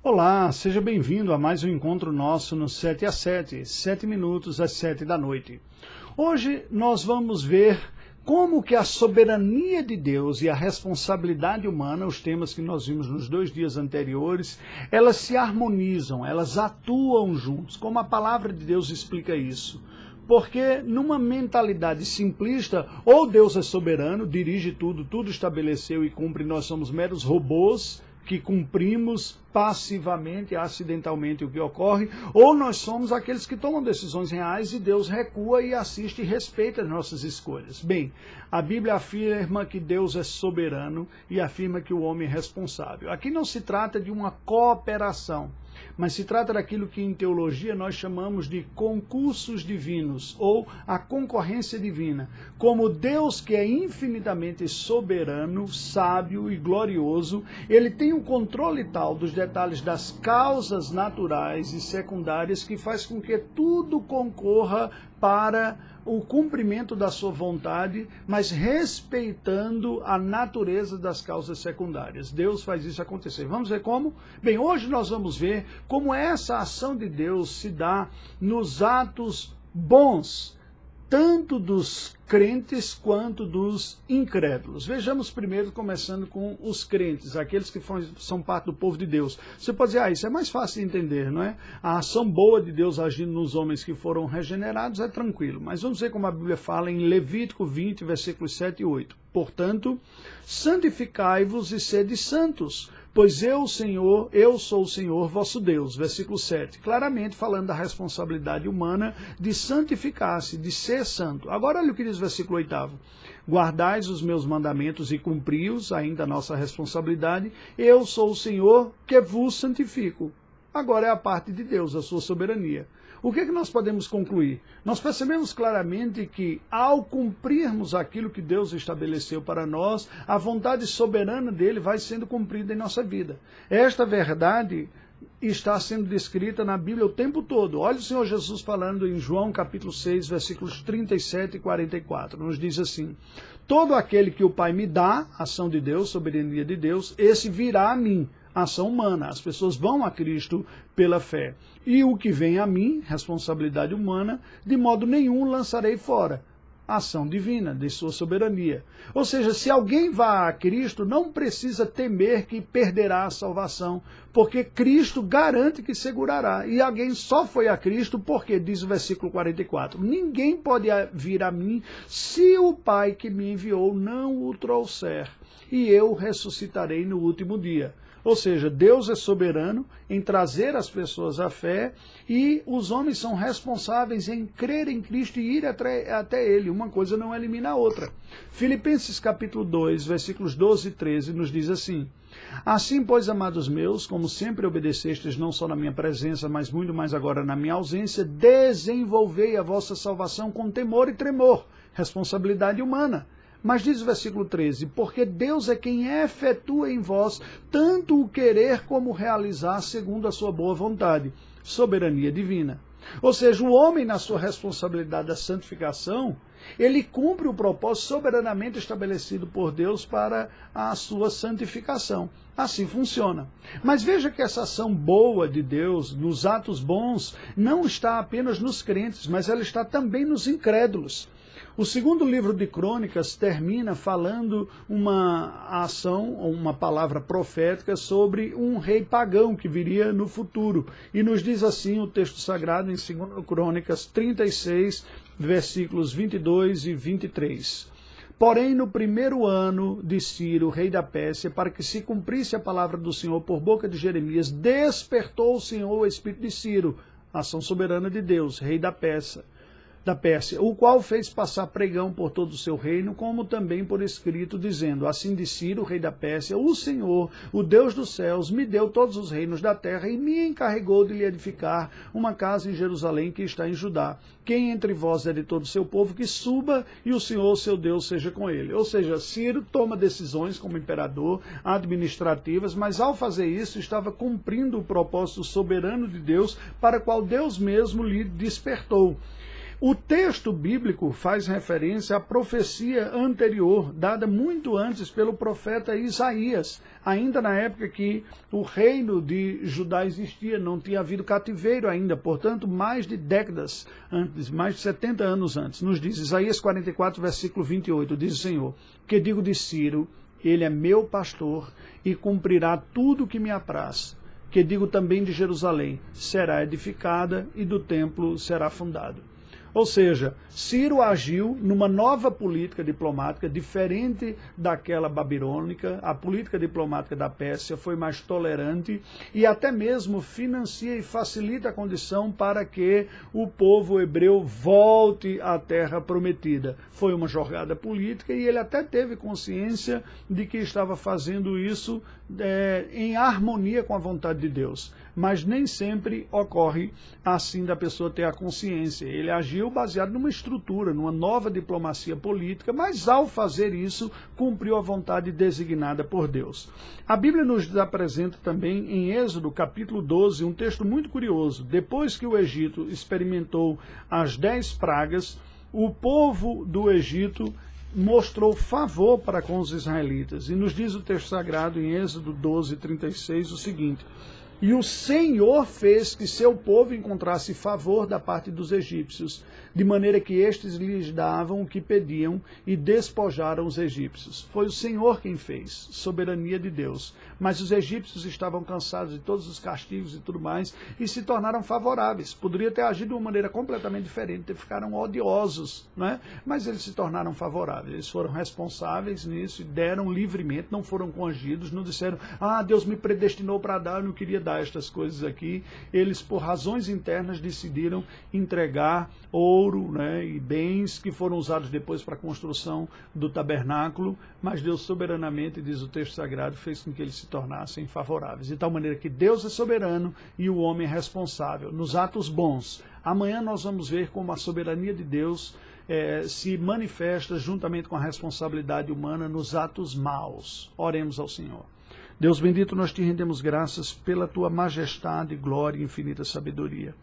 Olá, seja bem-vindo a mais um encontro nosso no 7 às 7, 7 minutos às 7 da noite. Hoje nós vamos ver como que a soberania de Deus e a responsabilidade humana, os temas que nós vimos nos 2 dias anteriores, elas se harmonizam, elas atuam juntos, como a palavra de Deus explica isso. Porque numa mentalidade simplista, ou Deus é soberano, dirige tudo, tudo estabeleceu e cumpre, nós somos meros robôs que cumprimos passivamente, acidentalmente o que ocorre, ou nós somos aqueles que tomam decisões reais e Deus recua e assiste e respeita as nossas escolhas. Bem, a Bíblia afirma que Deus é soberano e afirma que o homem é responsável. Aqui não se trata de uma cooperação, mas se trata daquilo que em teologia nós chamamos de concursos divinos, ou a concorrência divina. Como Deus, que é infinitamente soberano, sábio e glorioso, ele tem o controle tal dos detalhes das causas naturais e secundárias que faz com que tudo concorra para o cumprimento da sua vontade, mas respeitando a natureza das causas secundárias. Deus faz isso acontecer. Vamos ver como? Bem, hoje nós vamos ver como essa ação de Deus se dá nos atos bons, tanto dos crentes quanto dos incrédulos. Vejamos primeiro, começando com os crentes, aqueles que são parte do povo de Deus. Você pode dizer, isso é mais fácil de entender, não é? A ação boa de Deus agindo nos homens que foram regenerados é tranquilo. Mas vamos ver como a Bíblia fala em Levítico 20, versículos 7 e 8. Portanto, santificai-vos e sede santos, pois eu sou o Senhor vosso Deus. Versículo 7. Claramente falando da responsabilidade humana de santificar-se, de ser santo. Agora olha o que diz o versículo 8. Guardais os meus mandamentos e cumpri-os, ainda a nossa responsabilidade. Eu sou o Senhor que vos santifico. Agora é a parte de Deus, a sua soberania. O que é que nós podemos concluir? Nós percebemos claramente que, ao cumprirmos aquilo que Deus estabeleceu para nós, a vontade soberana dele vai sendo cumprida em nossa vida. Esta verdade está sendo descrita na Bíblia o tempo todo. Olha o Senhor Jesus falando em João capítulo 6, versículos 37 e 44. Nos diz assim: todo aquele que o Pai me dá, ação de Deus, soberania de Deus, esse virá a mim. Ação humana, as pessoas vão a Cristo pela fé. E o que vem a mim, responsabilidade humana, de modo nenhum lançarei fora. Ação divina, de sua soberania. Ou seja, se alguém vai a Cristo, não precisa temer que perderá a salvação, porque Cristo garante que segurará. E alguém só foi a Cristo porque, diz o versículo 44, ninguém pode vir a mim se o Pai que me enviou não o trouxer, e eu ressuscitarei no último dia. Ou seja, Deus é soberano em trazer as pessoas à fé e os homens são responsáveis em crer em Cristo e ir até Ele. Uma coisa não elimina a outra. Filipenses capítulo 2, versículos 12 e 13 nos diz assim: assim, pois, amados meus, como sempre obedecestes não só na minha presença, mas muito mais agora na minha ausência, desenvolvei a vossa salvação com temor e tremor, responsabilidade humana. Mas diz o versículo 13, porque Deus é quem efetua em vós tanto o querer como o realizar segundo a sua boa vontade, soberania divina. Ou seja, o homem na sua responsabilidade da santificação, ele cumpre o propósito soberanamente estabelecido por Deus para a sua santificação. Assim funciona. Mas veja que essa ação boa de Deus, nos atos bons, não está apenas nos crentes, mas ela está também nos incrédulos. O segundo livro de Crônicas termina falando uma ação, uma palavra profética sobre um rei pagão que viria no futuro. E nos diz assim o texto sagrado em 2 Crônicas 36, versículos 22 e 23. Porém, no primeiro ano de Ciro, rei da Pérsia, para que se cumprisse a palavra do Senhor por boca de Jeremias, despertou o Senhor o espírito de Ciro, ação soberana de Deus, rei da Pérsia, o qual fez passar pregão por todo o seu reino, como também por escrito, dizendo, assim de Ciro, rei da Pérsia, o Senhor, o Deus dos céus, me deu todos os reinos da terra e me encarregou de lhe edificar uma casa em Jerusalém que está em Judá. Quem entre vós é de todo o seu povo, que suba e o Senhor, seu Deus, seja com ele. Ou seja, Ciro toma decisões como imperador, administrativas, mas ao fazer isso estava cumprindo o propósito soberano de Deus, para o qual Deus mesmo lhe despertou. O texto bíblico faz referência à profecia anterior, dada muito antes pelo profeta Isaías, ainda na época que o reino de Judá existia, não tinha havido cativeiro ainda, portanto, mais de décadas antes, mais de 70 anos antes. Nos diz Isaías 44, versículo 28, diz o Senhor: que digo de Ciro, ele é meu pastor e cumprirá tudo o que me apraz. Que digo também de Jerusalém, será edificada e do templo será fundado. Ou seja, Ciro agiu numa nova política diplomática diferente daquela babilônica. A política diplomática da Pérsia foi mais tolerante e até mesmo financia e facilita a condição para que o povo hebreu volte à terra prometida. Foi uma jogada política e ele até teve consciência de que estava fazendo isso em harmonia com a vontade de Deus. Mas nem sempre ocorre assim da pessoa ter a consciência. Ele agiu baseado numa estrutura, numa nova diplomacia política, mas ao fazer isso, cumpriu a vontade designada por Deus. A Bíblia nos apresenta também em Êxodo capítulo 12, um texto muito curioso. Depois que o Egito experimentou as 10 pragas, o povo do Egito mostrou favor para com os israelitas. E nos diz o texto sagrado em Êxodo 12, 36 o seguinte: e o Senhor fez que seu povo encontrasse favor da parte dos egípcios, de maneira que estes lhes davam o que pediam e despojaram os egípcios. Foi o Senhor quem fez, soberania de Deus. Mas os egípcios estavam cansados de todos os castigos e tudo mais e se tornaram favoráveis. Poderia ter agido de uma maneira completamente diferente, ficaram odiosos, né? Mas eles se tornaram favoráveis. Eles foram responsáveis nisso e deram livremente, não foram congidos, não disseram: ah, Deus me predestinou para dar, eu não queria dar estas coisas aqui. Eles, por razões internas, decidiram entregar ouro, né, e bens que foram usados depois para a construção do tabernáculo, mas Deus soberanamente, diz o texto sagrado, fez com que eles se tornassem favoráveis. De tal maneira que Deus é soberano e o homem é responsável nos atos bons. Amanhã nós vamos ver como a soberania de Deus se manifesta juntamente com a responsabilidade humana nos atos maus. Oremos ao Senhor. Deus bendito, nós te rendemos graças pela tua majestade, glória e infinita sabedoria.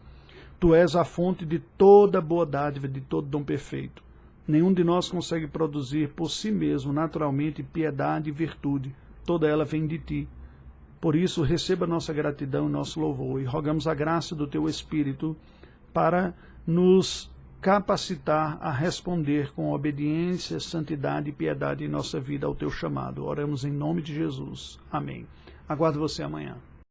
Tu és a fonte de toda boa dádiva, de todo dom perfeito. Nenhum de nós consegue produzir por si mesmo, naturalmente, piedade e virtude. Toda ela vem de ti. Por isso, receba nossa gratidão e nosso louvor, e rogamos a graça do teu Espírito para nos capacitar a responder com obediência, santidade e piedade em nossa vida ao teu chamado. Oramos em nome de Jesus. Amém. Aguardo você amanhã.